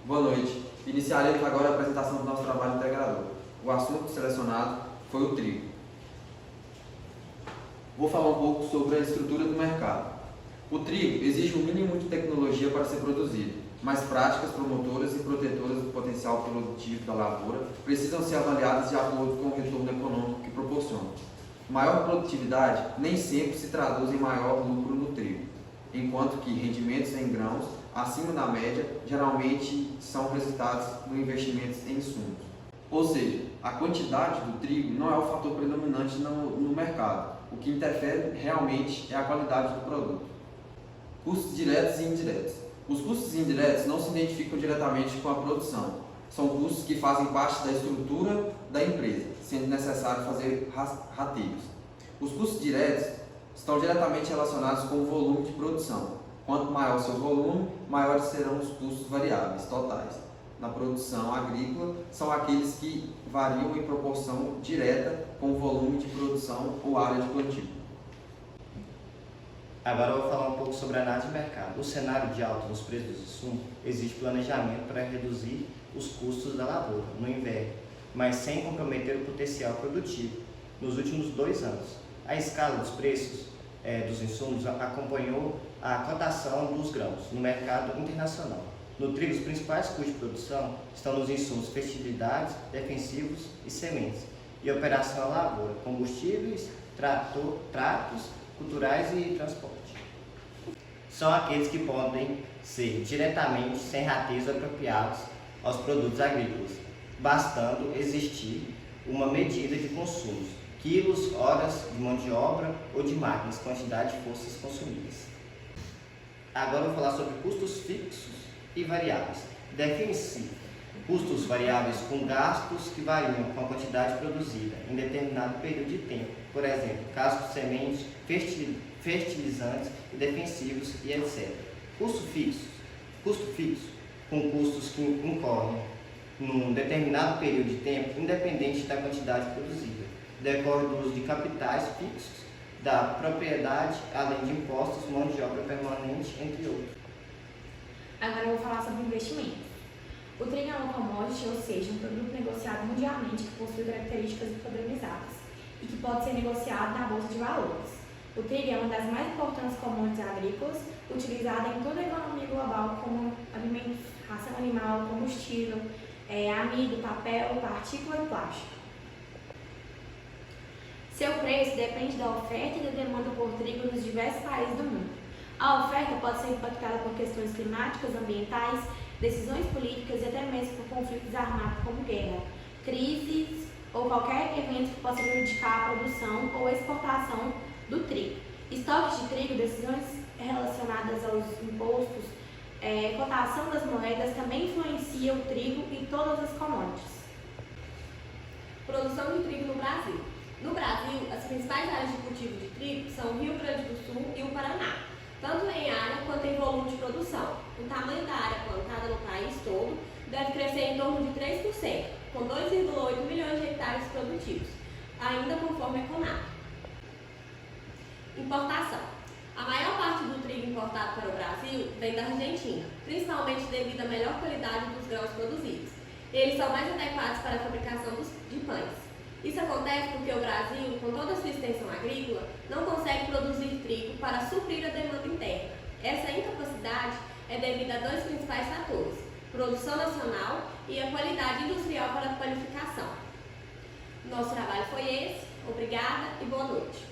Boa noite. Iniciaremos agora a apresentação do nosso trabalho integrador. O assunto selecionado foi o trigo. Vou falar um pouco sobre a estrutura do mercado. O trigo exige um mínimo de tecnologia para ser produzido, mas práticas promotoras e protetoras do potencial produtivo da lavoura precisam ser avaliadas de acordo com o retorno econômico que proporciona. Maior produtividade nem sempre se traduz em maior lucro no trigo, enquanto que rendimentos em grãos acima da média geralmente são resultados do investimento em insumos. Ou seja, a quantidade do trigo não é o fator predominante no mercado. O que interfere realmente é a qualidade do produto. Custos diretos e indiretos. Os custos indiretos não se identificam diretamente com a produção. São custos que fazem parte da estrutura da empresa, sendo necessário fazer rateios. Os custos diretos estão diretamente relacionados com o volume de produção. Quanto maior o seu volume, maiores serão os custos variáveis totais. Na produção agrícola, são aqueles que variam em proporção direta com o volume de produção ou área de plantio. Agora eu vou falar um pouco sobre a análise de mercado. O cenário de alta nos preços dos insumos exige planejamento para reduzir os custos da lavoura no inverno, mas sem comprometer o potencial produtivo. Nos últimos 2 anos, a escala dos preços dos insumos acompanhou a cotação dos grãos no mercado internacional. No trigo, os principais custos de produção estão nos insumos fertilidades, defensivos e sementes, e operação à lavoura, combustíveis, tratos, culturais e transporte. São aqueles que podem ser diretamente sem rateios apropriados aos produtos agrícolas, bastando existir uma medida de consumos, quilos, horas de mão de obra ou de máquinas, quantidade de forças consumidas. Agora eu vou falar sobre custos fixos e variáveis. Define-se custos variáveis com gastos que variam com a quantidade produzida em determinado período de tempo. Por exemplo, caso de sementes, fertilizantes e defensivos e etc. Custo fixo com custos que incorrem num determinado período de tempo, independente da quantidade produzida. Decorre do uso de capitais fixos, da propriedade, além de impostos, mão de obra permanente, entre outros. Agora eu vou falar sobre investimentos. O trigo é uma commodity, ou seja, um produto negociado mundialmente que possui características padronizadas e que pode ser negociado na bolsa de valores. O trigo é uma das mais importantes commodities agrícolas, utilizada em toda a economia global como alimento, ração animal, combustível, amido, papel, partícula e plástico. Seu preço depende da oferta e da demanda por trigo nos diversos países do mundo. A oferta pode ser impactada por questões climáticas, ambientais, decisões políticas e até mesmo por conflitos armados como guerra, crises ou qualquer evento que possa prejudicar a produção ou a exportação do trigo. Estoques de trigo, decisões relacionadas aos impostos, cotação das moedas também influenciam o trigo e todas as commodities. Produção de trigo no Brasil. No Brasil, as principais áreas de cultivo de trigo são o Rio Grande do Sul e o Paraná, tanto em área quanto em volume de produção. O tamanho da área plantada no país todo deve crescer em torno de 3%, com 2,8 milhões de hectares produtivos, ainda conforme a Conab. Importação. A maior parte do trigo importado para o Brasil vem da Argentina, principalmente devido à melhor qualidade dos grãos produzidos. Eles são mais adequados para a fabricação de pães. Isso acontece porque o Brasil, com toda a sua extensão agrícola, não consegue produzir trigo para suprir a demanda interna. Essa incapacidade é devido a 2 principais fatores: produção nacional e a qualidade industrial para a panificação. Nosso trabalho foi esse. Obrigada e boa noite.